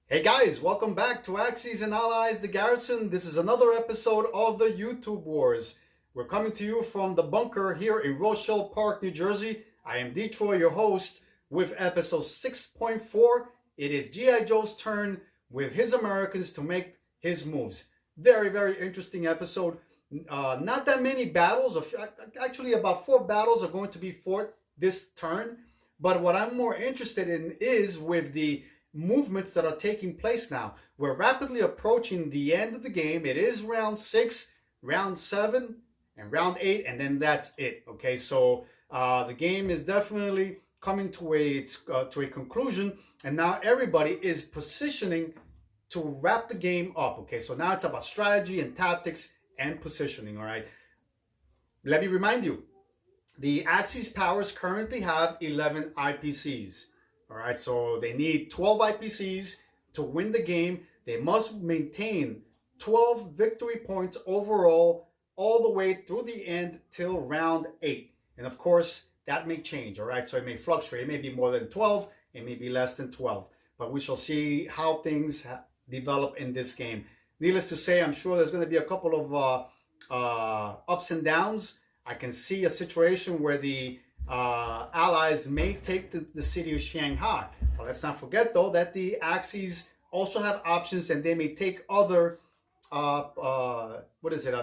Hey guys, welcome back to Axes and Allies, the Garrison. This is another episode of the YouTube Wars. We're coming to you from the bunker here in Rochelle Park, New Jersey. I am Detroit, your host, with episode 6.4. It is G.I. Joe's turn with his Americans to make his moves. Very, very interesting episode. Not that many battles, actually about 4 battles are going to be fought this turn. But what I'm more interested in is with the movements that are taking place now. We're rapidly approaching the end of the game. It is round 6, round 7, and round 8, and then that's it. Okay, so the game is definitely coming to a conclusion, and now everybody is positioning to wrap the game up. Okay, so now it's about strategy and tactics and positioning. All right, let me remind you, the Axis powers currently have 11 IPCs. All right, so they need 12 IPCs to win the game. They must maintain 12 victory points overall all the way through the end till round 8. And of course, that may change, all right? So it may fluctuate. It may be more than 12. It may be less than 12. But we shall see how things develop in this game. Needless to say, I'm sure there's going to be a couple of ups and downs. I can see a situation where the Allies may take the city of Shanghai. But let's not forget, though, that the Axis also have options, and they may take other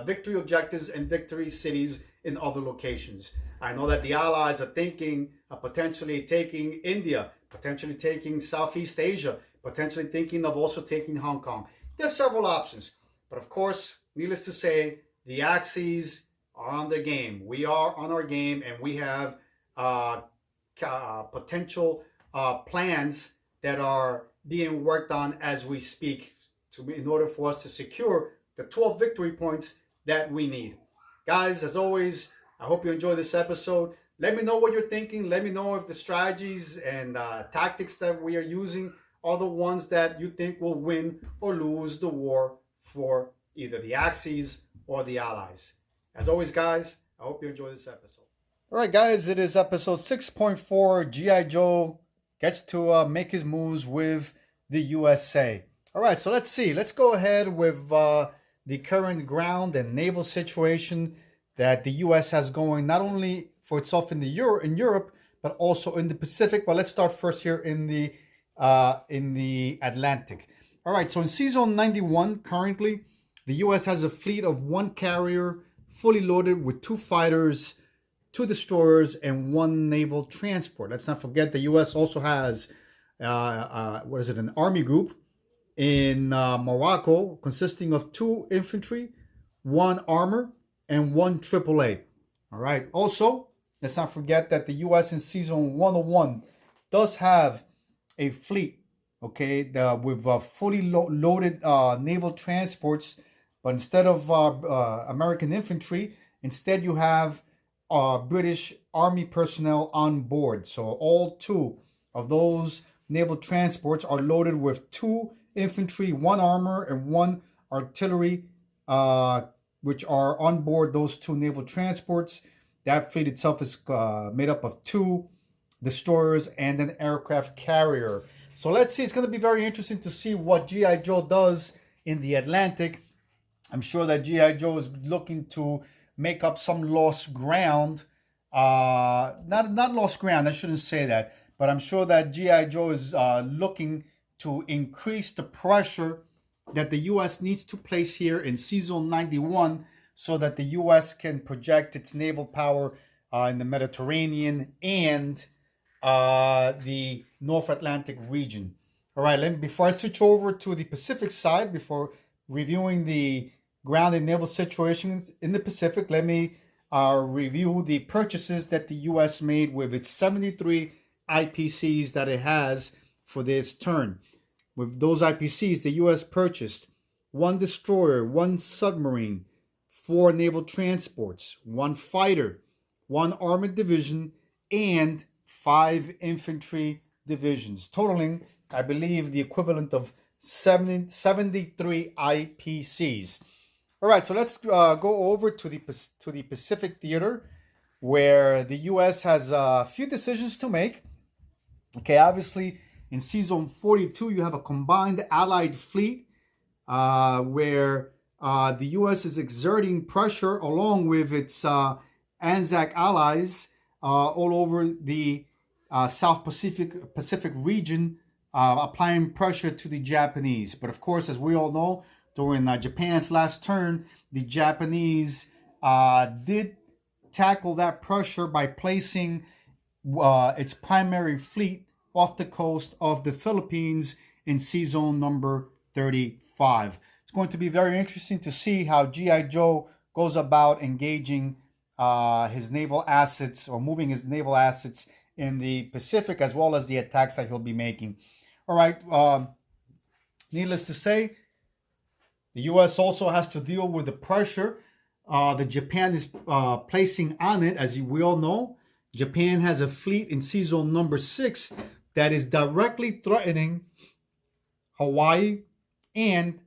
victory objectives and victory cities in other locations. I know that the Allies are thinking of potentially taking India, potentially taking Southeast Asia, potentially thinking of also taking Hong Kong. There's several options. But of course, needless to say, the Axis are on their game. We are on our game, and we have potential plans that are being worked on as we speak in order for us to secure the 12 victory points that we need. Guys, as always, I hope you enjoy this episode. Let me know what you're thinking. Let me know if the strategies and tactics that we are using are the ones that you think will win or lose the war for either the Axis or the Allies. As always, guys, I hope you enjoy this episode. All right, guys, it is episode 6.4. G.I. Joe gets to make his moves with the USA. All right, so let's see. Let's go ahead with the current ground and naval situation that the U.S. has going, not only for itself in Europe, but also in the Pacific. But let's start first here in the Atlantic. All right, so in Season 91, currently, the U.S. has a fleet of 1 carrier, fully loaded with 2 fighters, 2 destroyers, and 1 naval transport. Let's not forget the U.S. also has an army group in Morocco consisting of 2 infantry, 1 armor, and 1 AAA. All right. Also, let's not forget that the U.S. in Season 101 does have a fleet, okay, with fully loaded naval transports. But instead of American infantry, instead you have British Army personnel on board. So all 2 of those naval transports are loaded with 2 infantry, 1 armor, and 1 artillery, which are on board those 2 naval transports. That fleet itself is made up of 2 destroyers and an aircraft carrier. So let's see. It's going to be very interesting to see what G.I. Joe does in the Atlantic. I'm sure that G.I. Joe is looking to make up some lost ground. Not lost ground, I shouldn't say that. But I'm sure that G.I. Joe is looking to increase the pressure that the U.S. needs to place here in Season 91 so that the U.S. can project its naval power in the Mediterranean and the North Atlantic region. All right, before I switch over to the Pacific side, before reviewing the ground and naval situations in the Pacific, let me review the purchases that the U.S. made with its 73 IPCs that it has for this turn. With those IPCs, the U.S. purchased 1 destroyer, 1 submarine, 4 naval transports, 1 fighter, 1 armored division, and 5 infantry divisions, totaling, I believe, the equivalent of 73 IPCs. All right, so let's go over to the Pacific theater, where the U.S. has a few decisions to make. Okay, obviously, In season 42, you have a combined Allied fleet where the U.S. is exerting pressure along with its Anzac allies all over the South Pacific region, applying pressure to the Japanese. But of course, as we all know, during Japan's last turn, the Japanese did tackle that pressure by placing its primary fleet off the coast of the Philippines in sea zone number 35. It's going to be very interesting to see how G.I. Joe goes about engaging his naval assets or moving his naval assets in the Pacific, as well as the attacks that he'll be making. All right, needless to say, the U.S. also has to deal with the pressure that Japan is placing on it. As we all know, Japan has a fleet in sea zone number 6 that is directly threatening Hawaii and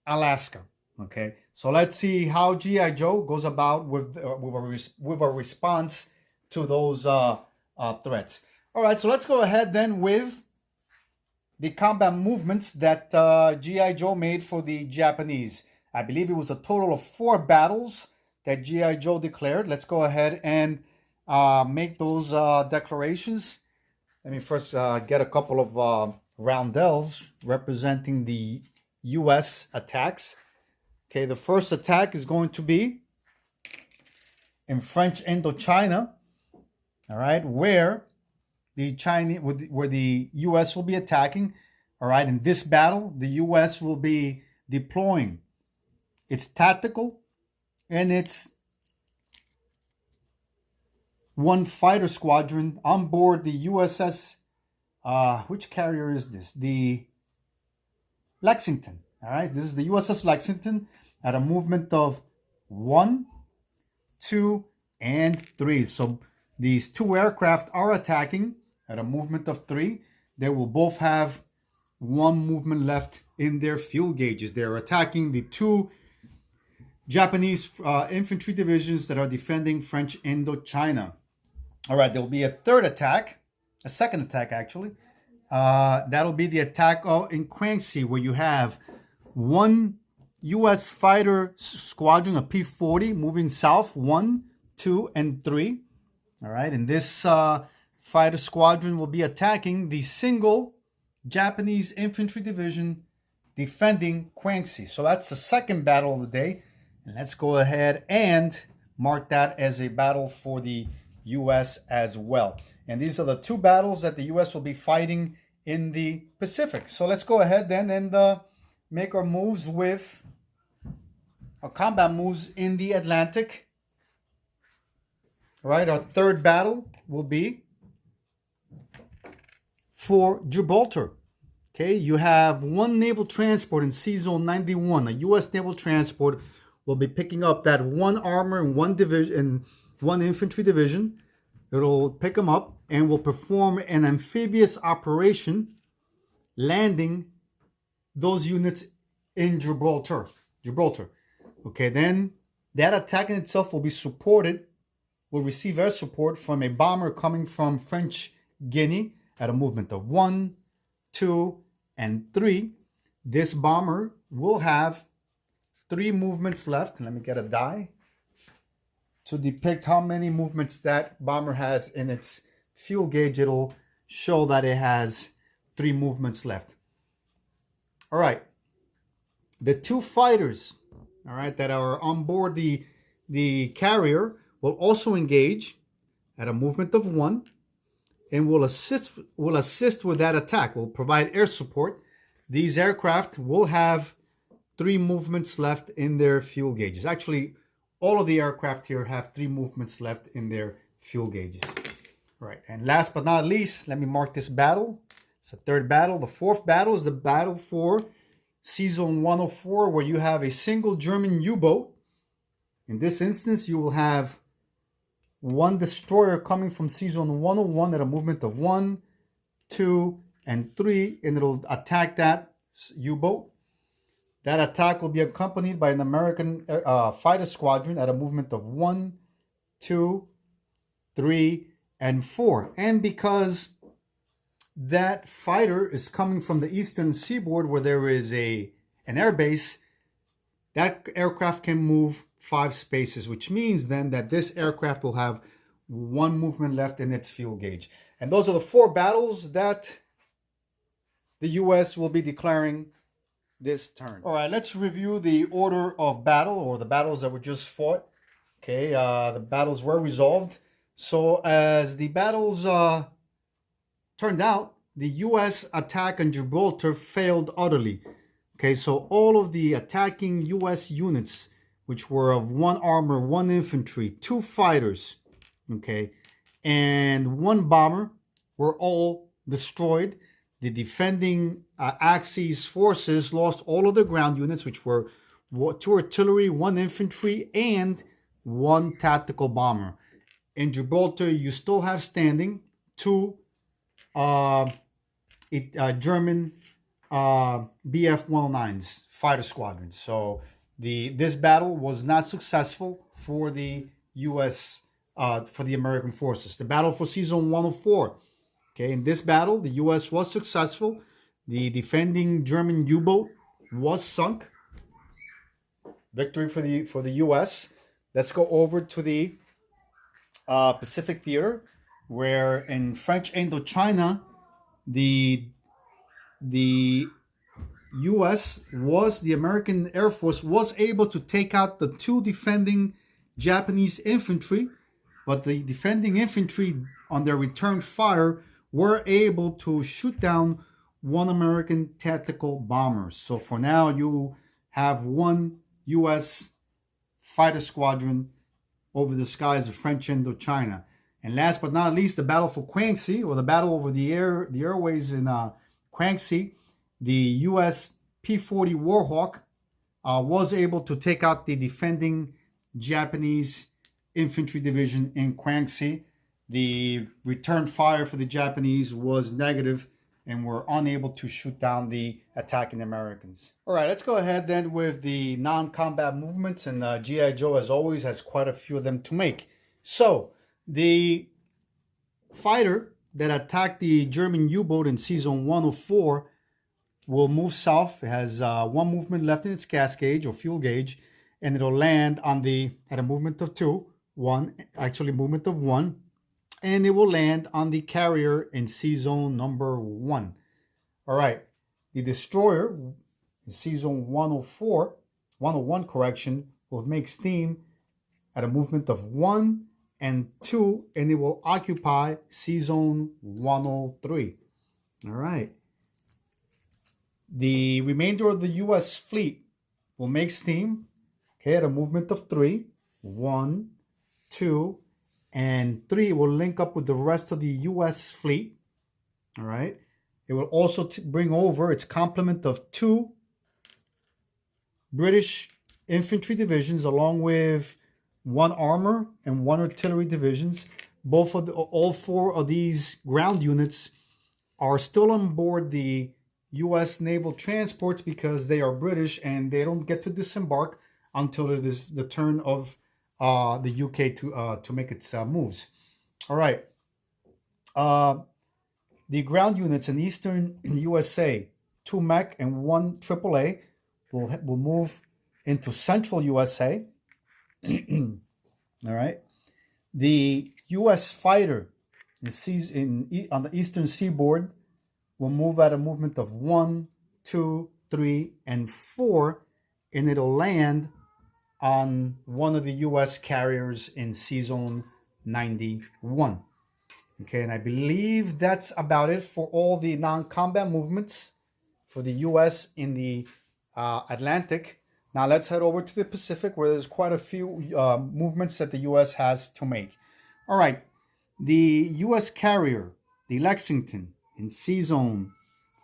Alaska. Okay, so let's see how G.I. Joe goes about with a response to those threats. All right, so let's go ahead then with the combat movements that G.I. Joe made for the Japanese. I believe it was a total of 4 battles that G.I. Joe declared. Let's go ahead and make those declarations. Let me first get a couple of roundels representing the U.S. attacks. Okay, the first attack is going to be in French Indochina, all right, where the U.S. will be attacking. All right, in this battle, the U.S. will be deploying its tactical and its one fighter squadron on board the USS, which carrier is this? The Lexington. All right, this is the USS Lexington at a movement of 1, 2, and 3. So these 2 aircraft are attacking at a movement of 3. They will both have 1 movement left in their fuel gauges. They're attacking the 2 Japanese infantry divisions that are defending French Indochina. All right, there'll be a third attack, a second attack actually. That'll be the attack in Quangsi, where you have 1 U.S. fighter squadron, a P-40, moving south, 1, 2, and 3. All right, and this fighter squadron will be attacking the single Japanese infantry division defending Quangsi. So that's the second battle of the day. And let's go ahead and mark that as a battle for the U.S. as well. And these are the 2 battles that the U.S. will be fighting in the Pacific. So let's go ahead then and make our moves with our combat moves in the Atlantic. All right, our third battle will be for Gibraltar. Okay, you have 1 naval transport in Sea Zone 91. A U.S. naval transport will be picking up that 1 armor and 1 division and 1 infantry division. It'll pick them up and will perform an amphibious operation, landing those units in Gibraltar. Okay, then that attack in itself will be supported, will receive air support from a bomber coming from French Guiana at a movement of 1, 2, and 3. This bomber will have 3 movements left. Let me get a die to depict how many movements that bomber has in its fuel gauge. It'll show that it has 3 movements left. All right. The 2 fighters, all right, that are on board the carrier will also engage at a movement of 1 and will assist with that attack, will provide air support. These aircraft will have 3 movements left in their fuel gauges. Actually, all of the aircraft here have 3 movements left in their fuel gauges. All right, and last but not least, let me mark this battle. It's the 3rd battle. The 4th battle is the battle for Sea Zone 104, where you have a single German U-boat. In this instance, you will have 1 destroyer coming from Sea Zone 101 at a movement of 1, 2, and 3, and it'll attack that U-boat. That attack will be accompanied by an American fighter squadron at a movement of 1, 2, 3, and 4. And because that fighter is coming from the eastern seaboard where there is an air base, that aircraft can move 5 spaces, which means then that this aircraft will have 1 movement left in its field gauge. And those are the 4 battles that the U.S. will be declaring this turn. All right, let's review the order of battle, or the battles that were just fought. Okay, the battles were resolved. So as the battles turned out, the U.S. attack on Gibraltar failed utterly. Okay, so all of the attacking U.S. units, which were of 1 armor, 1 infantry, 2 fighters, okay, and 1 bomber, were all destroyed. The defending Axis forces lost all of their ground units, which were 2 artillery, 1 infantry, and 1 tactical bomber. In Gibraltar, you still have standing 2 German Bf-109s, fighter squadrons. So this battle was not successful for the U.S., for the American forces. The battle for season 104. Okay, in this battle, the U.S. was successful. The defending German U-boat was sunk. Victory for the U.S. Let's go over to the Pacific theater, where in French Indochina, the U.S. the American Air Force was able to take out the 2 defending Japanese infantry, but the defending infantry on their return fire were able to shoot down 1 American tactical bomber. So for now, you have 1 U.S. fighter squadron over the skies of French Indochina. And last but not least, the battle for Kwangsi, or the battle over the airways in Kwangsi. The U.S. P-40 Warhawk was able to take out the defending Japanese infantry division in Kwangsi. The return fire for the Japanese was negative and were unable to shoot down the attacking Americans. All right, let's go ahead then with the non-combat movements. And G.I. Joe, as always, has quite a few of them to make. So the fighter that attacked the German U-boat in season 104 will move south. It has 1 movement left in its gas gauge or fuel gauge, and it'll land on at a movement of 2, movement of 1, and it will land on the carrier in season number 1. All right, the destroyer in season 101 correction, will make steam at a movement of 1 and 2, and it will occupy season 103. All right. The remainder of the U.S. fleet will make steam, okay, at a movement of 3. 1, 2, and 3 will link up with the rest of the U.S. fleet. All right. It will also bring over its complement of 2 British infantry divisions, along with 1 armor and 1 artillery divisions. All 4 of these ground units are still on board the U.S. naval transports because they are British and they don't get to disembark until it is the turn of the UK to make its moves. All right. The ground units in eastern USA, 2 mech and 1 AAA, will move into central USA. All right. The U.S. fighter on the eastern seaboard will move at a movement of 1, 2, 3, and 4, and it'll land on one of the U.S. carriers in season 91. Okay, and I believe that's about it for all the non-combat movements for the U.S. in the Atlantic. Now let's head over to the Pacific, where there's quite a few movements that the U.S. has to make. All right, the U.S. carrier, the Lexington, in season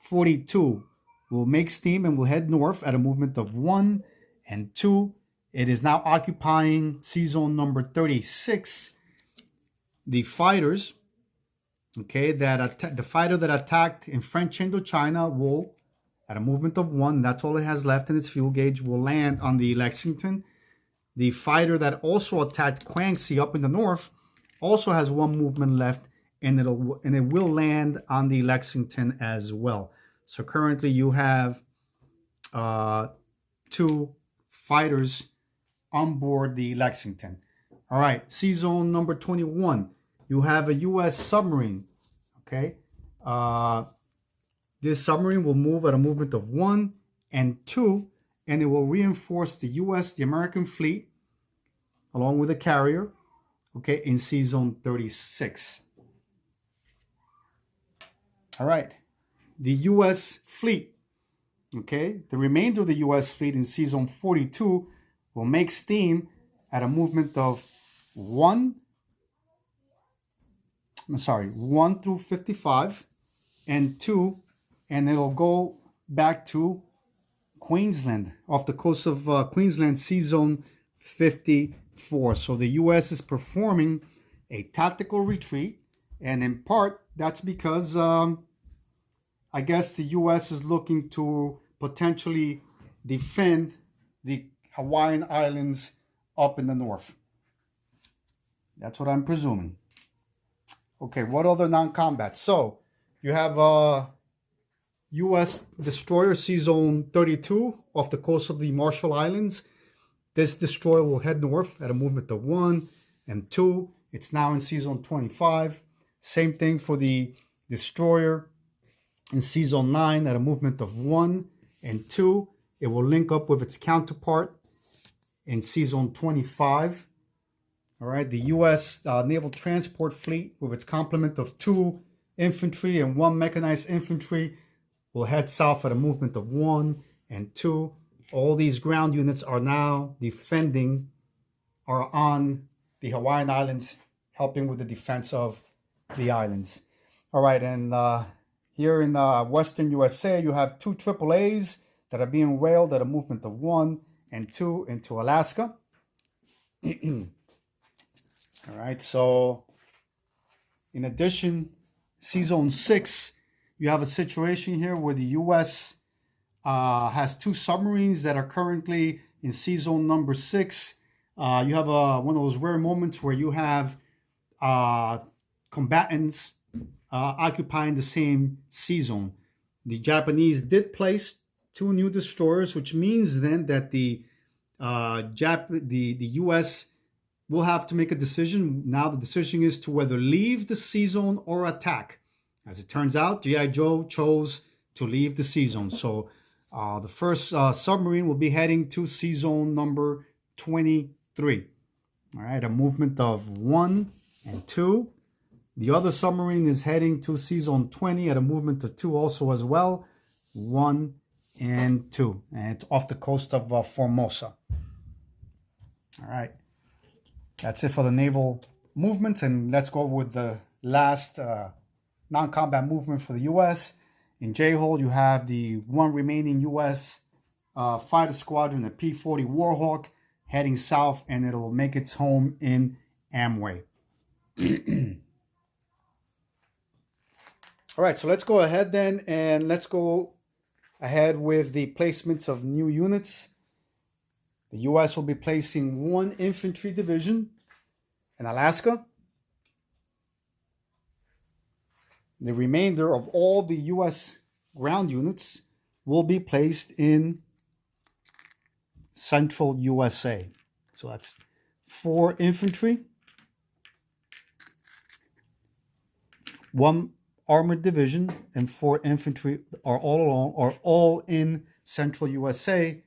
42, will make steam and will head north at a movement of 1 and 2. It is now occupying season number 36. The fighters, okay, the fighter that attacked in French Indochina will, at a movement of 1, that's all it has left in its fuel gauge, will land on the Lexington. The fighter that also attacked Kwangsi up in the north also has 1 movement left and it will land on the Lexington as well. So currently you have 2 fighters on board the Lexington. All right, sea zone number 21. You have a U.S. submarine. Okay, this submarine will move at a movement of 1 and 2, and it will reinforce the U.S., the American fleet, along with a carrier, okay, in sea zone 36. All right, the U.S. fleet, okay, the remainder of the U.S. fleet in sea zone 42 will make steam at a movement of 1 through 55, and 2, and it'll go back to Queensland, off the coast of Queensland, sea zone 54. So the U.S. is performing a tactical retreat, and in part, that's because I guess the U.S. is looking to potentially defend the Hawaiian Islands up in the north. That's what I'm presuming. Okay, what other non-combat? So you have U.S. destroyer Sea Zone 32 off the coast of the Marshall Islands. This destroyer will head north at a movement of 1 and 2. It's now in Sea Zone 25. Same thing for the destroyer in Sea Zone 9 at a movement of 1 and 2. It will link up with its counterpart in Sea Zone 25. All right, the U.S. Naval Transport Fleet, with its complement of 2 infantry and 1 mechanized infantry, will head south at a movement of 1 and 2. All these ground units are now are on the Hawaiian Islands, helping with the defense of the islands. All right, and here in Western USA, you have 2 AAAs that are being whaled at a movement of 1 and 2 into Alaska. All right, so in addition, Sea Zone 6, you have a situation here where the U.S. Has 2 submarines that are currently in Sea Zone number 6. You have one of those rare moments where you have combatants occupying the same sea zone. The Japanese did place 2 new destroyers, which means then that the U.S. will have to make a decision. Now the decision is to whether leave the sea zone or attack. As it turns out, G.I. Joe chose to leave the sea zone. So the first submarine will be heading to sea zone number 23. All right, a movement of 1 and 2. The other submarine is heading to sea zone 20 at a movement of 2 also as well. 1 and 2. And it's off the coast of Formosa. All right. That's it for the naval movements, and let's go with the last non-combat movement for the U.S. In J-Hole, you have the 1 remaining U.S. Fighter squadron, the P-40 Warhawk, heading south, and it'll make its home in Amway. All right, so let's go ahead then, and let's go ahead with the placements of new units. The U.S. will be placing 1 infantry division in Alaska. The remainder of all the U.S. ground units will be placed in central USA. So that's 4 infantry, 1 armored division, and 4 infantry are all in central USA.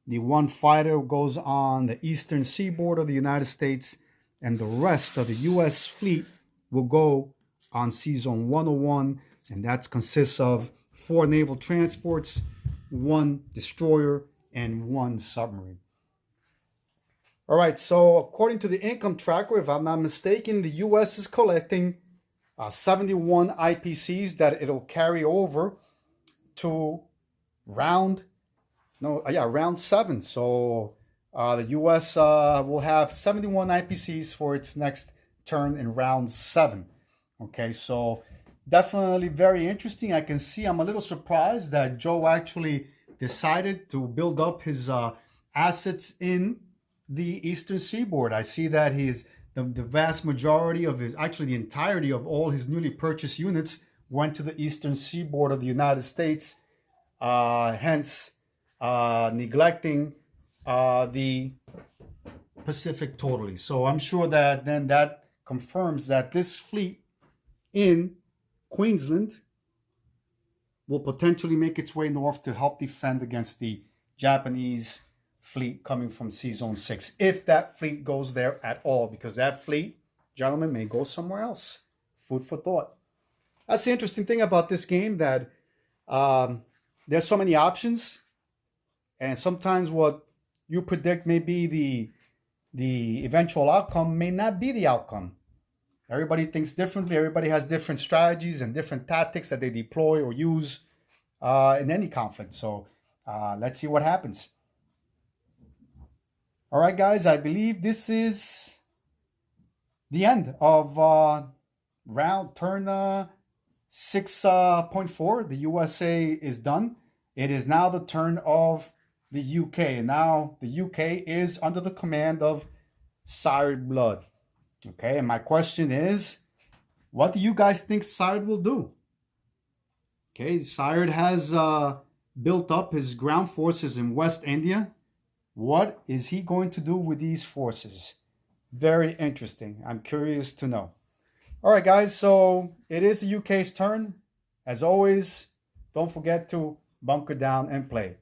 The 1 fighter goes on the eastern seaboard of the United States, and the rest of the U.S. fleet will go on Sea Zone 101, and that consists of 4 naval transports, 1 destroyer, and 1 submarine. All right, so according to the income tracker, if I'm not mistaken, the U.S. is collecting 71 IPCs that it'll carry over to round 7. So the U.S. Will have 71 IPCs for its next turn in round 7. Okay, so definitely very interesting. I can see, I'm a little surprised that Joe actually decided to build up his assets in the eastern seaboard. I see that his the vast majority of his, actually the entirety of all his newly purchased units went to the eastern seaboard of the United States, hence neglecting the Pacific totally. So I'm sure that then that confirms that this fleet in Queensland will potentially make its way north to help defend against the Japanese fleet coming from Sea Zone 6, if that fleet goes there at all, because that fleet, gentlemen, may go somewhere else. Food for thought. That's the interesting thing about this game, that there's so many options, and sometimes what you predict may be the eventual outcome may not be the outcome. Everybody thinks differently. Everybody has different strategies and different tactics that they deploy or use in any conflict. So let's see what happens. All right, guys, I believe this is the end of turn 6.4. The USA is done. It is now the turn of the UK. And now the UK is under the command of Sired Blood. Okay, and my question is, what do you guys think Sired will do? Okay, Sired has built up his ground forces in West India. What is he going to do with these forces? Very interesting. I'm curious to know. All right, guys, so it is the UK's turn. As always, don't forget to bunker down and play.